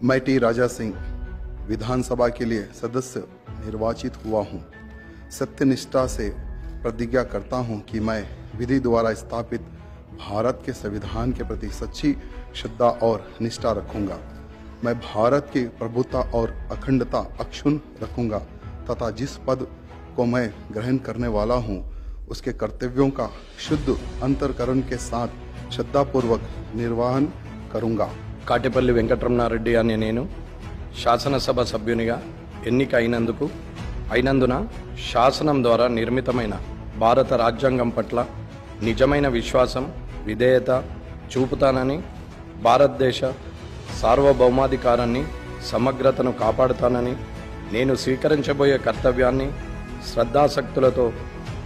मैं टी राजा सिंह विधानसभा के लिए सदस्य निर्वाचित हुआ हूं। सत्यनिष्ठा से प्रतिज्ञा करता हूं कि मैं विधि द्वारा स्थापित भारत के संविधान के प्रति सच्ची श्रद्धा और निष्ठा रखूंगा। मैं भारत की प्रभुता और अखंडता अक्षुण्ण रखूंगा तथा जिस पद को मैं ग्रहण करने वाला हूं उसके कर्तव्यों का शुद्ध अंतःकरण के साथ श्रद्धापूर्वक निर्वहन करूंगा। కాటేపల్లి వెంకటరమణారెడ్డి అనే నేను శాసనసభ సభ్యునిగా ఎన్నిక అయినందున శాసనం ద్వారా నిర్మితమైన భారత రాజ్యాంగం పట్ల నిజమైన విశ్వాసం విధేయత చూపుతానని, భారతదేశ సార్వభౌమాధికారాన్ని సమగ్రతను కాపాడుతానని, నేను స్వీకరించబోయే కర్తవ్యాన్ని శ్రద్ధాసక్తులతో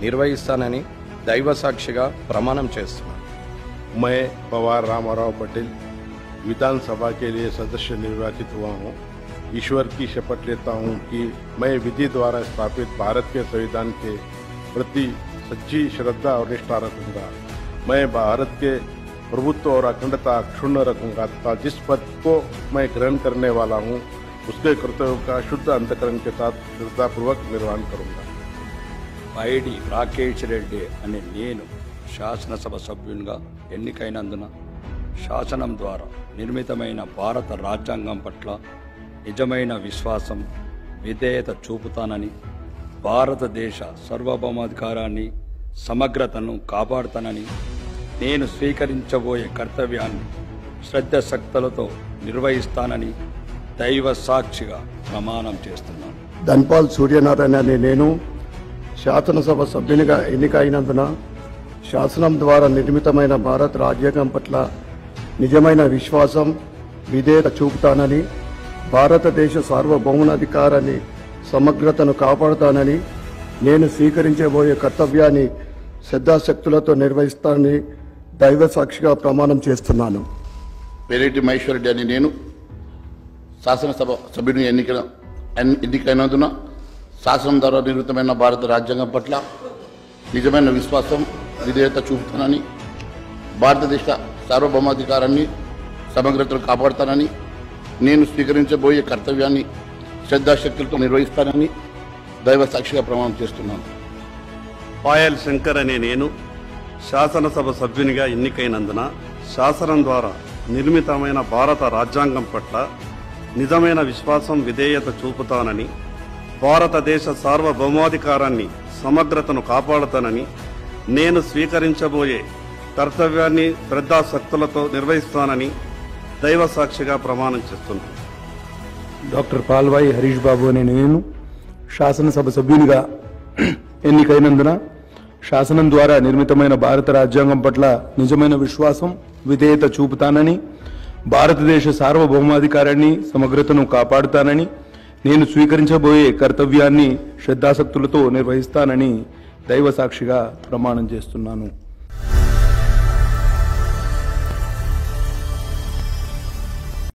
నిర్వహిస్తానని దైవ సాక్షిగా ప్రమాణం చేస్తున్నాను। मैं पवार रामाराव पटेल विधानसभा के लिए सदस्य निर्वाचित हुआ हूँ। ईश्वर की शपथ लेता हूँ कि मैं विधि द्वारा स्थापित भारत के संविधान के प्रति सच्ची श्रद्धा और निष्ठा रखूंगा। मैं भारत के प्रभुत्व और अखंडता अक्षुण्ण रखूंगा तथा जिस पद को मैं ग्रहण करने वाला हूँ उसके कर्तव्यों का शुद्ध अंतःकरण के साथ श्रद्धापूर्वक निर्वहन करूंगा। పైడి రాకేష్ రెడ్డి అనే నేను శాసనసభ సభ్యునిగా ఎన్నికైనందున శాసనం ద్వారా నిర్మితమైన భారత రాజ్యాంగం పట్ల నిజమైన విశ్వాసం విధేయత చూపుతానని, భారతదేశ సార్వభౌమాధికారాన్ని సమగ్రతను కాపాడుతానని, నేను స్వీకరించబోయే కర్తవ్యాన్ని శ్రద్ధాసక్తులతో నిర్వహిస్తానని దైవ సాక్షిగా ప్రమాణం చేస్తున్నాను। ధన్పాల్ సూర్యనారాయణ అనే నేను శాసనసభ సభ్యునిగా ఎన్నిక అయినందున శాసనం ద్వారా నిర్మితమైన భారత రాజ్యాంగం పట్ల నిజమైన విశ్వాసం విధేయత చూపుతానని, భారతదేశ సార్వభౌమాధికారాన్ని సమగ్రతను కాపాడుతానని, నేను స్వీకరించబోయే కర్తవ్యాన్ని శ్రద్ధాశక్తులతో నిర్వహిస్తానని దైవ సాక్షిగా ప్రమాణం చేస్తున్నాను। పేరెడ్డి మహేశ్వర్ రెడ్డి అని నేను శాసనసభ సభ్యుని ఎన్నికైనందున శాసనం ద్వారా నిర్మితమైన భారత రాజ్యాంగం పట్ల నిజమైన విశ్వాసం విధేయత చూపుతానని, భారతదేశ సార్వభౌమాధికారాన్ని సమగ్రతను కాపాడుతానని, నేను స్వీకరించబోయే కర్తవ్యాన్ని శ్రద్ధాశక్తులతో నిర్వహిస్తానని దైవ సాక్షిగా ప్రమాణం చేస్తున్నాను। పాయల్ శంకర్ అనే నేను శాసనసభ సభ్యునిగా ఎన్నికైనందున శాసనం ద్వారా నిర్మితమైన భారత రాజ్యాంగం పట్ల నిజమైన విశ్వాసం విధేయత చూపుతానని, భారతదేశ సార్వభౌమాధికారాన్ని సమగ్రతను కాపాడుతానని, నేను స్వీకరించబోయే కర్తవ్యాన్ని శ్రద్ధాసక్తులతో నిర్వహిస్తానని దైవ సాక్షిగా ప్రమాణం చేస్తున్నాను। డాక్టర్ పాల్వాయి హరీష్ బాబు అనే నేను శాసనసభ సభ్యునిగా ఎన్నికైనందున శాసనం ద్వారా నిర్మితమైన భారత రాజ్యాంగం పట్ల నిజమైన విశ్వాసం విధేయత చూపుతానని, భారతదేశ సార్వభౌమాధికారాన్ని సమగ్రతను కాపాడుతానని, నేను స్వీకరించబోయే కర్తవ్యాన్ని శ్రద్ధాసక్తులతో నిర్వహిస్తానని దైవ సాక్షిగా ప్రమాణం చేస్తున్నాను।